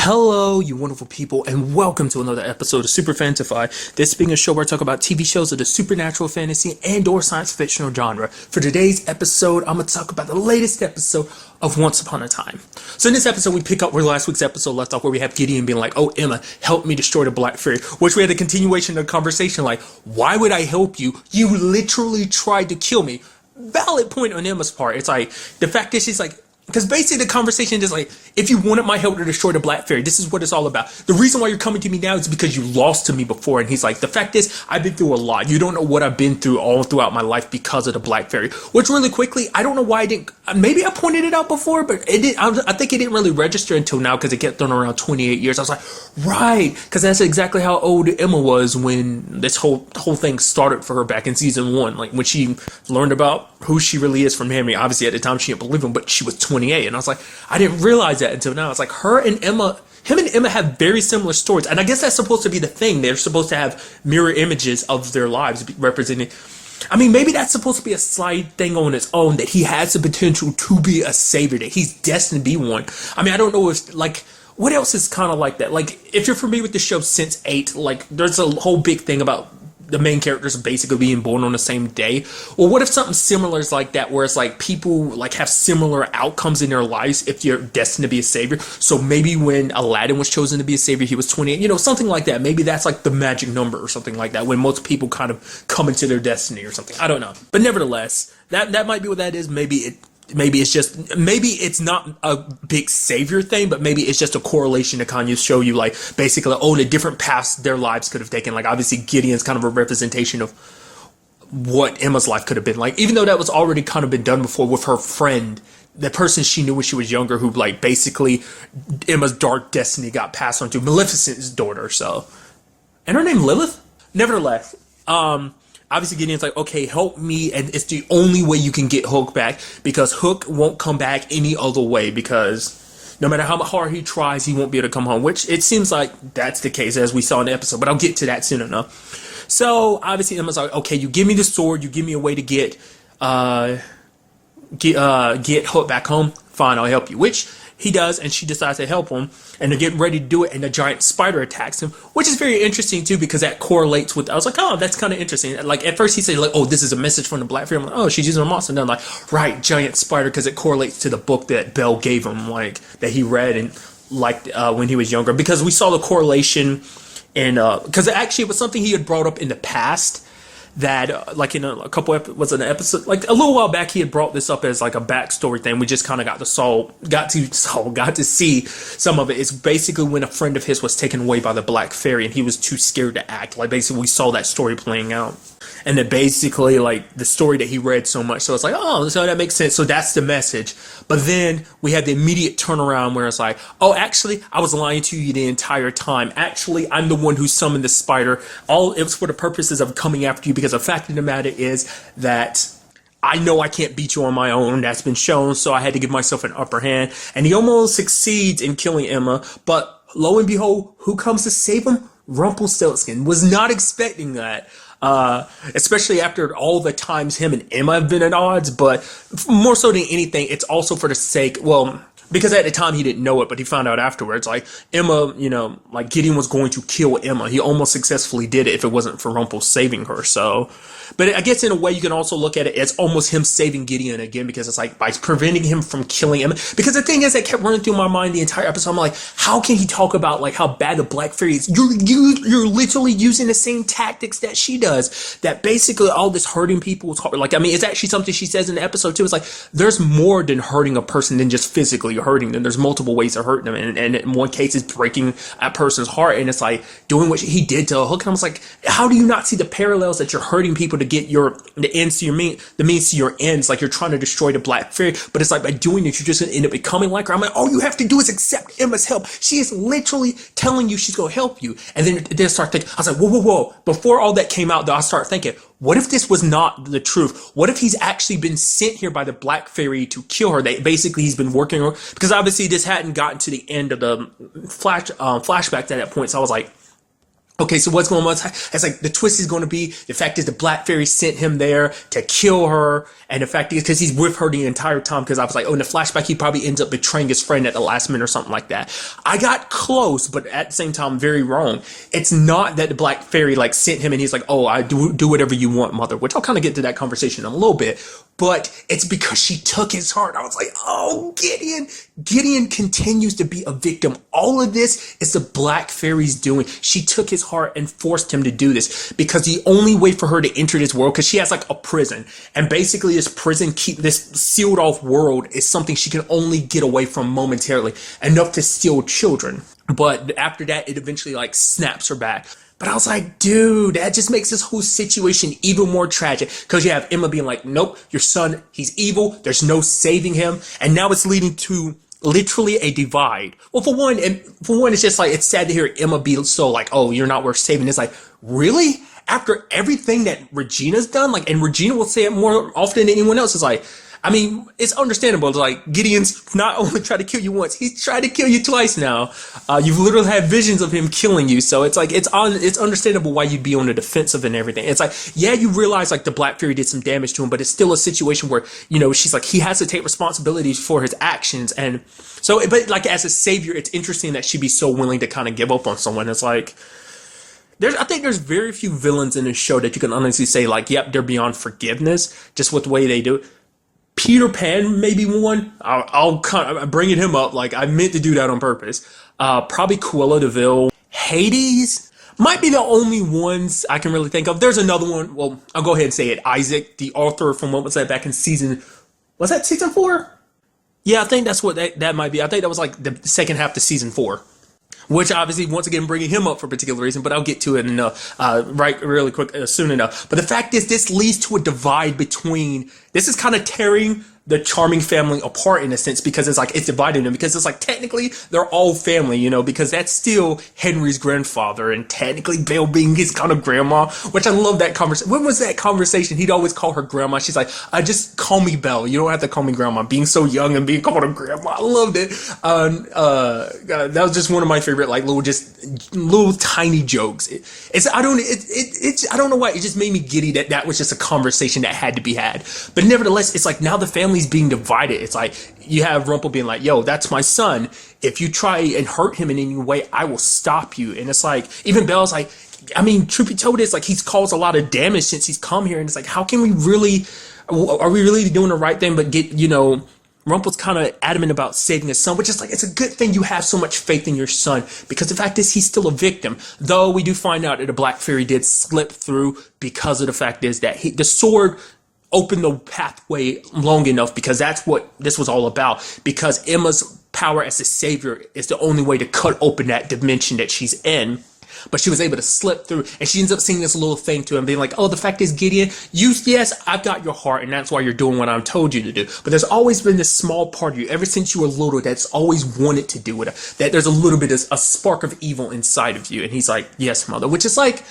Hello, you wonderful people, and welcome to another episode of Super-Fanta-Fi. This being a show where I talk about TV shows of the supernatural, fantasy, and/or science fictional genre. For today's episode, I'm going to talk about the latest episode of Once Upon a Time. So in this episode, we pick up where last week's episode left off, where we have Gideon being like, "Oh, Emma, help me destroy the Black Fairy," which we had a continuation of the conversation like, "Why would I help you? You literally tried to kill me." Valid point on Emma's part. It's like, the fact that she's like, because basically the conversation is like, if you wanted my help to destroy the Black Fairy, this is what it's all about. The reason why you're coming to me now is because you lost to me before. And he's like, the fact is, I've been through a lot. You don't know what I've been through all throughout my life because of the Black Fairy. Which really quickly, I don't know why I didn't, maybe I pointed it out before, but it did. I think it didn't really register until now because it kept throwing around 28 years. I was like, right, because that's exactly how old Emma was when this whole thing started for her back in season 1. Like when she learned about who she really is from Henry. Obviously at the time she didn't believe him, but she was 28. And I was like, I didn't realize that until now. It's like him and Emma have very similar stories. And I guess that's supposed to be the thing. They're supposed to have mirror images of their lives representing. I mean, maybe that's supposed to be a slight thing on its own, that he has the potential to be a savior, that he's destined to be one. I mean, I don't know if, like, what else is kind of like that? Like, if you're familiar with the show Sense8, like, there's a whole big thing about the main characters basically being born on the same day. Or what if something similar is like that, where it's like people like have similar outcomes in their lives if you're destined to be a savior? So maybe when Aladdin was chosen to be a savior, he was 28, you know, something like that. Maybe that's like the magic number or something like that, when most people kind of come into their destiny or something. I don't know. But nevertheless, that might be what that is. Maybe it's not a big savior thing, but maybe it's just a correlation to kind of show you, like, basically, oh, the different paths their lives could have taken. Like, obviously, Gideon's kind of a representation of what Emma's life could have been like, even though that was already kind of been done before with her friend, the person she knew when she was younger, who, like, basically Emma's dark destiny got passed on to Maleficent's daughter. So, and her name Lilith. Nevertheless, obviously, Gideon's like, okay, help me, and it's the only way you can get Hook back, because Hook won't come back any other way, because no matter how hard he tries, he won't be able to come home, which it seems like that's the case, as we saw in the episode, but I'll get to that soon enough. So, obviously, Emma's like, okay, you give me the sword, you give me a way to get Hook back home, fine, I'll help you, which he does, and she decides to help him, and they're getting ready to do it, and the giant spider attacks him, which is very interesting too, because that correlates with, I was like, oh, that's kind of interesting. Like, at first he said, like, oh, this is a message from the Black Fairy. I'm like, oh, she's using a monster. And then I'm like, right, giant spider, because it correlates to the book that Belle gave him, like, that he read and liked when he was younger, because we saw the correlation, and because actually it was something he had brought up in the past, that like in a couple was an episode, like a little while back, he had brought this up as like a backstory thing. We just kind of got to see some of it. It's basically when a friend of his was taken away by the Black Fairy and he was too scared to act. Like, basically we saw that story playing out, and then basically like the story that he read so much, so it's like, oh, so that makes sense, so that's the message. But then we had the immediate turnaround where it's like, oh, actually I was lying to you the entire time. Actually, I'm the one who summoned the spider. All it was for the purposes of coming after you, because the fact of the matter is that I know I can't beat you on my own. That's been shown, so I had to give myself an upper hand. And he almost succeeds in killing Emma, but lo and behold, who comes to save him? Rumpelstiltskin. Was not expecting that. Especially after all the times him and Emma have been at odds, but more so than anything, it's also for the sake, well, because at the time he didn't know it, but he found out afterwards, like, Emma, you know, like, Gideon was going to kill Emma. He almost successfully did it if it wasn't for Rumpel saving her, so. But I guess in a way you can also look at it as almost him saving Gideon again, because it's like by preventing him from killing Emma. Because the thing is that kept running through my mind the entire episode. I'm like, how can he talk about like how bad the Black Fairy is? You're literally using the same tactics that she does. That basically all this hurting people is hard. Like, I mean, it's actually something she says in the episode too. It's like, there's more than hurting a person than just physically hurting them. There's multiple ways of hurting them, and in one case it's breaking a person's heart, and it's like doing what he did to Hook. And I was like, how do you not see the parallels that you're hurting people to get the ends to your the means to your ends? Like, you're trying to destroy the Black Fairy, but it's like by doing it you're just gonna end up becoming like her. I'm like, all you have to do is accept Emma's help. She is literally telling you she's gonna help you. And then start thinking, I was like, whoa. Before all that came out though, I start thinking, what if this was not the truth? What if he's actually been sent here by the Black Fairy to kill her? Basically he's been working her, because obviously this hadn't gotten to the end of the flashback at that point. So I was like, Okay, so what's going on? It's like the twist is going to be the fact is the Black Fairy sent him there to kill her, and the fact is because he's with her the entire time. Because I was like, oh, in the flashback, he probably ends up betraying his friend at the last minute or something like that. I got close, but at the same time, very wrong. It's not that the Black Fairy like sent him and he's like, oh, I do whatever you want, mother. Which I'll kind of get to that conversation in a little bit. But it's because she took his heart. I was like, oh, Gideon. Gideon continues to be a victim. All of this is the Black Fairy's doing. She took his heart and forced him to do this because the only way for her to enter this world, because she has like a prison, and basically this prison, this sealed off world is something she can only get away from momentarily, enough to steal children. But after that, it eventually like snaps her back. But I was like, dude, that just makes this whole situation even more tragic. Because you have Emma being like, nope, your son, he's evil. There's no saving him. And now it's leading to literally a divide. Well, for one, it's just like, it's sad to hear Emma be so like, oh, you're not worth saving. It's like, really? After everything that Regina's done? Like, and Regina will say it more often than anyone else. It's like, I mean, it's understandable. It's like Gideon's not only tried to kill you once, he's tried to kill you twice now. You've literally had visions of him killing you. So it's like, it's understandable why you'd be on the defensive and everything. It's like, yeah, you realize like the Black Fairy did some damage to him, but it's still a situation where, you know, she's like, he has to take responsibility for his actions. And so, but like as a savior, it's interesting that she'd be so willing to kind of give up on someone. It's like, I think there's very few villains in this show that you can honestly say like, yep, they're beyond forgiveness just with the way they do it. Peter Pan may be one. I'll kind of bringing him up. Like I meant to do that on purpose. Probably Cruella de Vil. Hades might be the only ones I can really think of. There's another one. Well, I'll go ahead and say it. Isaac, the author from what was that back in was that season 4? Yeah, I think that's what that might be. I think that was like the second half to season 4. Which obviously, once again, bringing him up for a particular reason, but I'll get to it really quick, soon enough. But the fact is, this leads to a divide between, this is kind of tearing the Charming family apart in a sense, because it's like, it's dividing them, because it's like, technically, they're all family, you know, because that's still Henry's grandfather, and technically Belle being his kind of grandma, which I love that conversation. When was that conversation? He'd always call her grandma. She's like, just call me Belle. You don't have to call me grandma. Being so young and being called a grandma. I loved it. That was just one of my favorite, like, little tiny jokes. I don't know why, it just made me giddy that was just a conversation that had to be had. But nevertheless, it's like, now the family's being divided. It's like, you have Rumple being like, yo, that's my son. If you try and hurt him in any way, I will stop you. And it's like, even Belle's like, I mean, truth be told, it's like, he's caused a lot of damage since he's come here. And it's like, how can we really, are we really doing the right thing? But get, you know, Rumple's kind of adamant about saving his son, which is like, it's a good thing you have so much faith in your son, because the fact is he's still a victim. Though we do find out that the Black Fairy did slip through, because of the fact is that the sword opened the pathway long enough, because that's what this was all about. Because Emma's power as a savior is the only way to cut open that dimension that she's in. But she was able to slip through, and she ends up saying this little thing to him, being like, oh, the fact is, Gideon, yes, I've got your heart, and that's why you're doing what I'm told you to do. But there's always been this small part of you, ever since you were little, that's always wanted to do it. That there's a little bit of a spark of evil inside of you. And he's like, yes, mother. Which is like,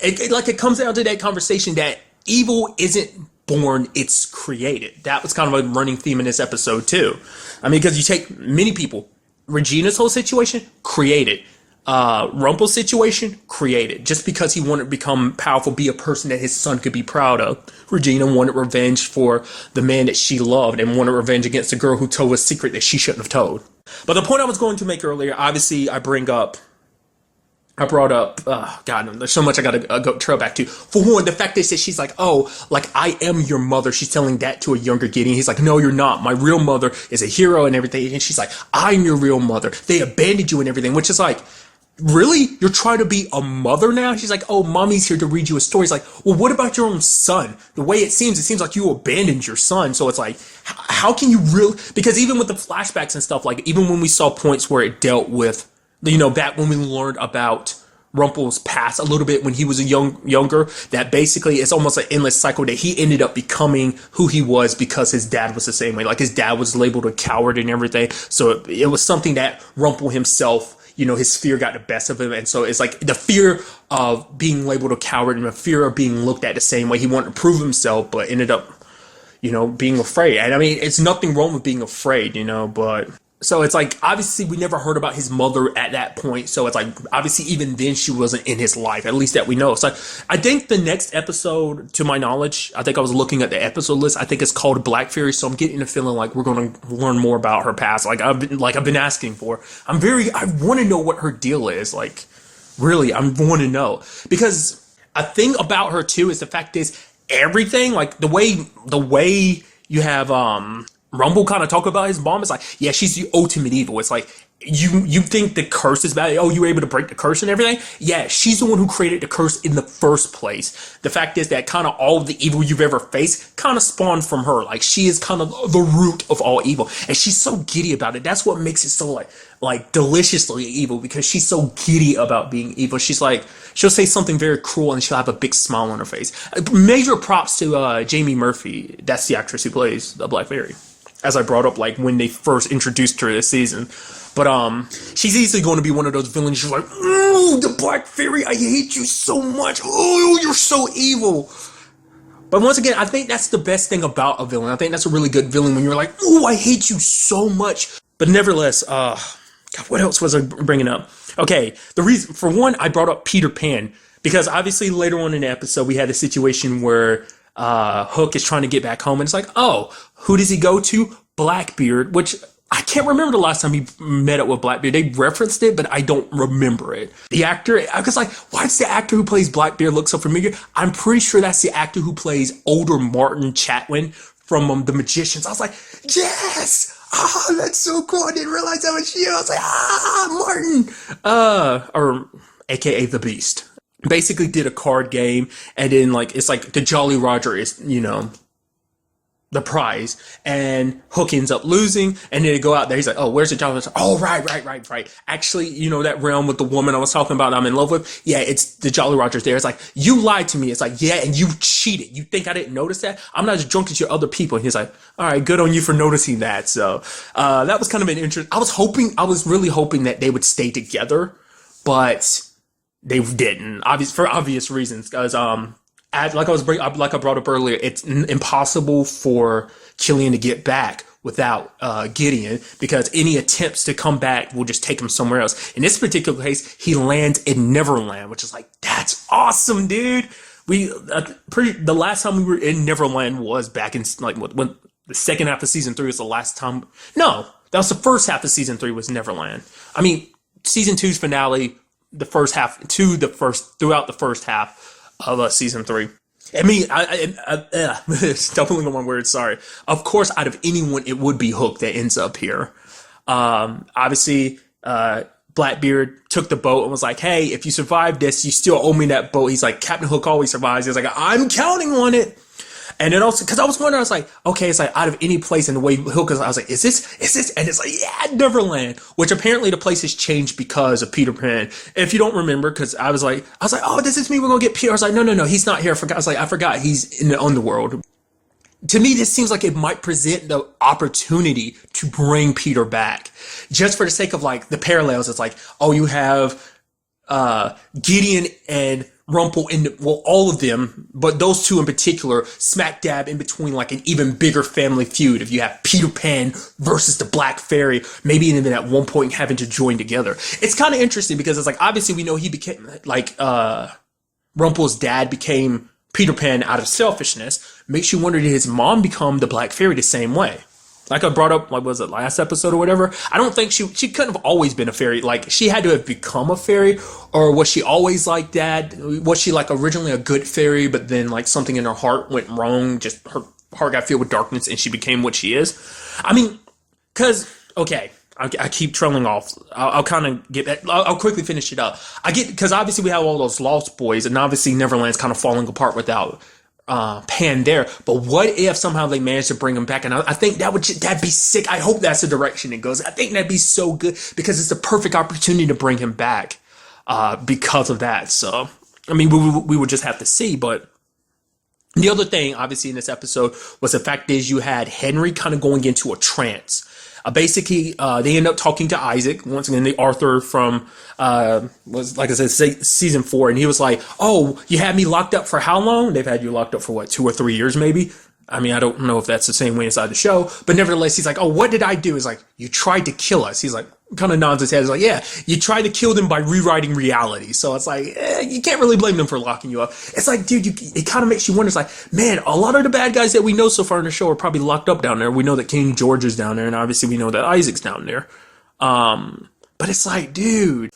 it comes down to that conversation that evil isn't born, it's created. That was kind of a running theme in this episode, too. I mean, because you take many people, Regina's whole situation, created. Rumple's situation, created. Just because he wanted to become powerful, be a person that his son could be proud of. Regina wanted revenge for the man that she loved, and wanted revenge against the girl who told a secret that she shouldn't have told. But the point I was going to make earlier, obviously, I brought up, God, there's so much I gotta go trail back to. For one, the fact that she's like, oh, like, I am your mother. She's telling that to a younger Gideon. He's like, no, you're not. My real mother is a hero and everything. And she's like, I'm your real mother. They abandoned you and everything, which is like, really? You're trying to be a mother now? She's like, oh, mommy's here to read you a story. It's like, well, what about your own son? The way it seems like you abandoned your son. So it's like, how can you really, because even with the flashbacks and stuff, like, even when we saw points where it dealt with, you know, back when we learned about Rumple's past a little bit when he was younger, that basically it's almost an endless cycle that he ended up becoming who he was because his dad was the same way. Like, his dad was labeled a coward and everything. So it was something that Rumple himself, you know, his fear got the best of him. And so it's like the fear of being labeled a coward and the fear of being looked at the same way. He wanted to prove himself, but ended up, you know, being afraid. And I mean, it's nothing wrong with being afraid, you know, but So it's like obviously we never heard about his mother at that point. So it's like obviously even then she wasn't in his life, at least that we know. So I think the next episode, to my knowledge, I think I was looking at the episode list. I think it's called Black Fairy. So I'm getting a feeling like we're going to learn more about her past. I've been asking for. I want to know what her deal is. Like really, I want to know because a thing about her too is the fact is everything like the way you have Rumble kind of talk about his mom. It's like, yeah, she's the ultimate evil. It's like you think the curse is bad. Oh, you were able to break the curse and everything. Yeah, she's the one who created the curse in the first place. The fact is that kind of all of the evil you've ever faced kind of spawned from her. Like she is kind of the root of all evil, and she's so giddy about it. That's what makes it so like deliciously evil because she's so giddy about being evil. She's like she'll say something very cruel and she'll have a big smile on her face. Major props to Jamie Murphy. That's the actress who plays the Black Fairy. As I brought up, like when they first introduced her this season. But she's easily going to be one of those villains. She's like, "Ooh, the Black Fairy, I hate you so much. Oh, you're so evil." But once again, I think that's the best thing about a villain. I think that's a really good villain when you're like, "Ooh, I hate you so much." But nevertheless, God, what else was I bringing up? Okay, the reason for one, I brought up Peter Pan because obviously later on in the episode we had a situation where Hook is trying to get back home, and it's like, oh, who does he go to? Blackbeard, which I can't remember the last time he met up with Blackbeard. They referenced it, but I don't remember it. The actor, I was like, why does the actor who plays Blackbeard look so familiar? I'm pretty sure that's the actor who plays older Martin Chatwin from The Magicians. I was like, yes! Oh, that's so cool. I didn't realize that was you. I was like, Martin! Or AKA The Beast. Basically did a card game, and then like it's like the Jolly Roger is, the prize, and Hook ends up losing, and then they go out there, he's like, oh, where's the Jolly Roger? Oh, right. Actually, that realm with the woman I was talking about I'm in love with, yeah, it's the Jolly Roger's there. It's like, you lied to me. It's like, yeah, and you cheated. You think I didn't notice that? I'm not as drunk as your other people. And he's like, all right, good on you for noticing that. So that was kind of an interest. I was really hoping that they would stay together, but they didn't, for obvious reasons, because like I brought up earlier, it's impossible for Killian to get back without Gideon, because any attempts to come back will just take him somewhere else. In this particular case, he lands in Neverland, which is like, that's awesome, dude. The last time we were in Neverland was back in like when the second half of season 3 was the last time. No, that was the first half of season 3 was Neverland. I mean, season 2's finale. The first half throughout the first half of season 3. I mean, stumbling on my words. Sorry. Of course, out of anyone, it would be Hook that ends up here. Obviously, Blackbeard took the boat and was like, "Hey, if you survive this, you still owe me that boat." He's like, "Captain Hook always survives." He's like, "I'm counting on it." And then also, because I was wondering, I was like, okay, it's like out of any place in the way Hook is, I was like, is this? And it's like, yeah, Neverland, which apparently the place has changed because of Peter Pan. If you don't remember, because I was like, oh, does this mean we're going to get Peter? I was like, no, he's not here. I forgot he's in the underworld. To me, this seems like it might present the opportunity to bring Peter back. Just for the sake of like the parallels, it's like, oh, you have Gideon and Rumple all of them, but those two in particular, smack dab in between like an even bigger family feud. If you have Peter Pan versus the Black Fairy, maybe even at one point having to join together. It's kind of interesting because it's like, obviously we know he became like, Rumple's dad became Peter Pan out of selfishness. Makes you wonder, did his mom become the Black Fairy the same way? Like I brought up, like, was it last episode or whatever? I don't think she couldn't have always been a fairy. Like, she had to have become a fairy, or was she always like that? Was she like originally a good fairy, but then like something in her heart went wrong? Just her heart got filled with darkness, and she became what she is. I mean, I keep trailing off. I'll kind of get back. I'll quickly finish it up. Because obviously we have all those Lost Boys, and obviously Neverland's kind of falling apart without Pan there. But what if somehow they manage to bring him back? And I think that'd be sick. I hope that's the direction it goes. I think that'd be so good because it's the perfect opportunity to bring him back because of that. So, I mean, we would just have to see. But the other thing, obviously, in this episode was the fact is you had Henry kind of going into a trance. Basically, they end up talking to Isaac, once again, the Arthur from, was like I said, season 4. And he was like, oh, you had me locked up for how long? They've had you locked up for what, 2 or 3 years maybe? I mean, I don't know if that's the same way inside the show, but nevertheless, he's like, oh, what did I do? He's like, you tried to kill us. He's like, kind of nods his head. He's like, yeah, you tried to kill them by rewriting reality. So it's like, you can't really blame them for locking you up. It's like, dude, it kind of makes you wonder. It's like, man, a lot of the bad guys that we know so far in the show are probably locked up down there. We know that King George is down there, and obviously we know that Isaac's down there. But it's like, dude.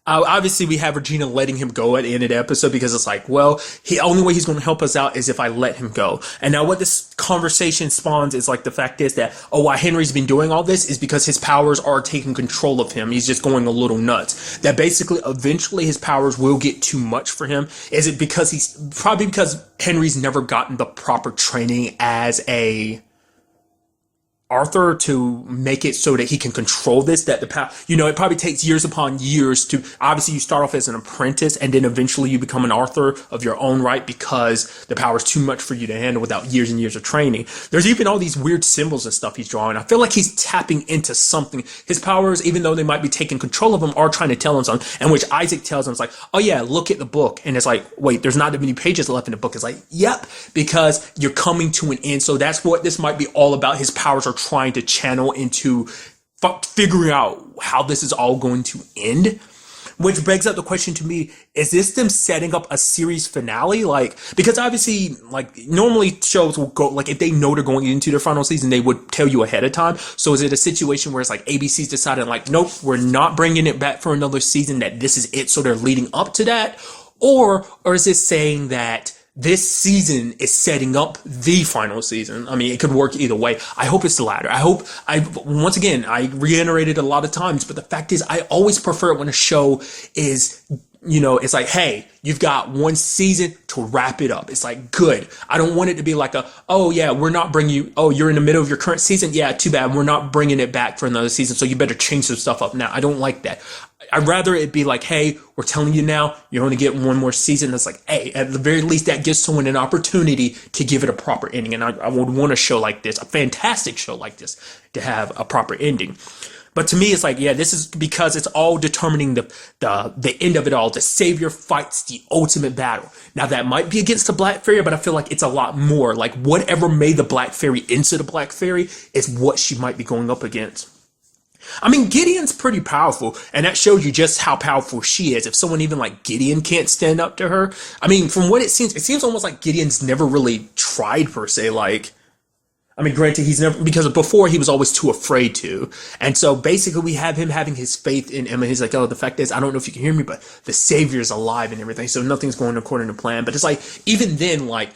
Obviously, we have Regina letting him go at the end of the episode because it's like, well, the only way he's going to help us out is if I let him go. And now what this conversation spawns is like the fact is that, oh, why Henry's been doing all this is because his powers are taking control of him. He's just going a little nuts. That basically, eventually his powers will get too much for him. Is it because probably because Henry's never gotten the proper training as a Arthur to make it so that he can control this, that the power, it probably takes years upon years to, obviously you start off as an apprentice and then eventually you become an Arthur of your own right because the power is too much for you to handle without years and years of training. There's even all these weird symbols and stuff he's drawing. I feel like he's tapping into something. His powers, even though they might be taking control of him, are trying to tell him something, and which Isaac tells him, it's like, oh yeah, look at the book. And it's like, wait, there's not that many pages left in the book. It's like, yep, because you're coming to an end. So that's what this might be all about. His powers are trying to channel into figuring out how this is all going to end, which begs up the question to me, is this them setting up a series finale? Like, because obviously, like, normally shows will go, like, if they know they're going into their final season, they would tell you ahead of time. So is it a situation where it's like ABC's decided, like, nope, we're not bringing it back for another season, that this is it, so they're leading up to that? Or is it saying that this season is setting up the final season? I mean, it could work either way. I hope it's the latter. Once again, I reiterated a lot of times, but the fact is, I always prefer it when a show is, it's like, hey, you've got one season to wrap it up. It's like, good. I don't want it to be like oh yeah, we're not bringing you, oh, you're in the middle of your current season. Yeah, too bad. We're not bringing it back for another season. So you better change some stuff up now. I don't like that. I'd rather it be like, hey, we're telling you now, you're only getting one more season. That's like, hey, at the very least, that gives someone an opportunity to give it a proper ending. And I would want a show like this, a fantastic show like this, to have a proper ending. But to me, it's like, yeah, this is because it's all determining the end of it all. The savior fights the ultimate battle. Now, that might be against the Black Fairy, but I feel like it's a lot more. Like, whatever made the Black Fairy into the Black Fairy is what she might be going up against. I mean, Gideon's pretty powerful, and that shows you just how powerful she is. If someone even like Gideon can't stand up to her, I mean, from what it seems almost like Gideon's never really tried per se. Like, I mean, granted, he's never, because before he was always too afraid to. And so basically we have him having his faith in Emma. He's like, oh, the fact is, I don't know if you can hear me, but the Savior's alive and everything. So nothing's going according to plan. But it's like, even then, like,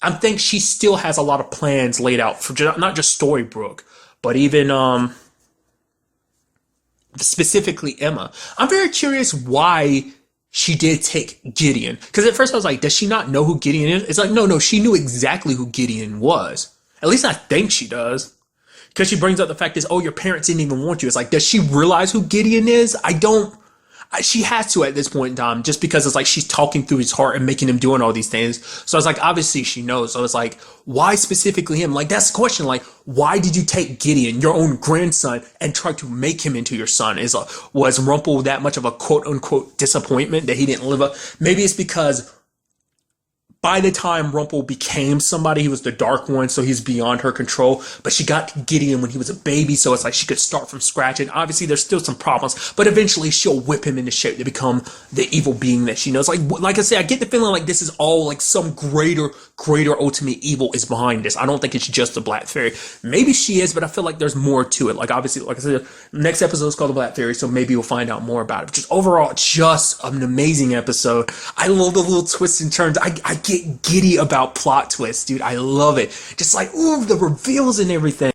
I think she still has a lot of plans laid out for not just Storybrooke, but even, specifically Emma. I'm very curious why she did take Gideon. Because at first I was like, does she not know who Gideon is? It's like, no, she knew exactly who Gideon was. At least I think she does. Because she brings up the fact is, oh, your parents didn't even want you. It's like, does she realize who Gideon is? She has to at this point in time, just because it's like she's talking through his heart and making him doing all these things. So it's like, obviously she knows. So it's like, why specifically him? Like, that's the question. Like, why did you take Gideon, your own grandson, and try to make him into your son? Was Rumpel that much of a quote unquote disappointment that he didn't live up? Maybe it's because by the time Rumpel became somebody, he was the Dark One, so he's beyond her control. But she got Gideon when he was a baby, so it's like she could start from scratch. And obviously, there's still some problems, but eventually she'll whip him into shape to become the evil being that she knows. Like I say, I get the feeling like this is all like some greater ultimate evil is behind this. I don't think it's just the Black Fairy. Maybe she is, but I feel like there's more to it. Like, obviously, like I said, next episode is called the Black Fairy, so maybe we'll find out more about it. But just overall, just an amazing episode. I love the little twists and turns. I get giddy about plot twists, dude. I love it. Just like, ooh, the reveals and everything.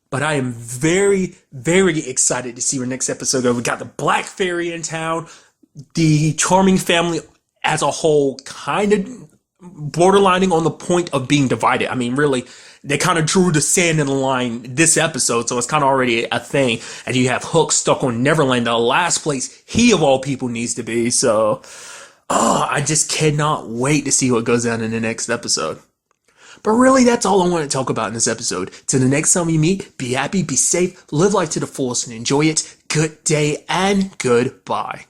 But I am very, very excited to see our next episode go. We got the Black Fairy in town, the Charming family as a whole kind of borderlining on the point of being divided. I mean, really, they kind of drew the sand in the line this episode, so it's kind of already a thing. And you have Hook stuck on Neverland, the last place he of all people needs to be. So I just cannot wait to see what goes down in the next episode. But really, that's all I want to talk about in this episode. Till the next time we meet, be happy, be safe, live life to the fullest, and enjoy it. Good day and goodbye.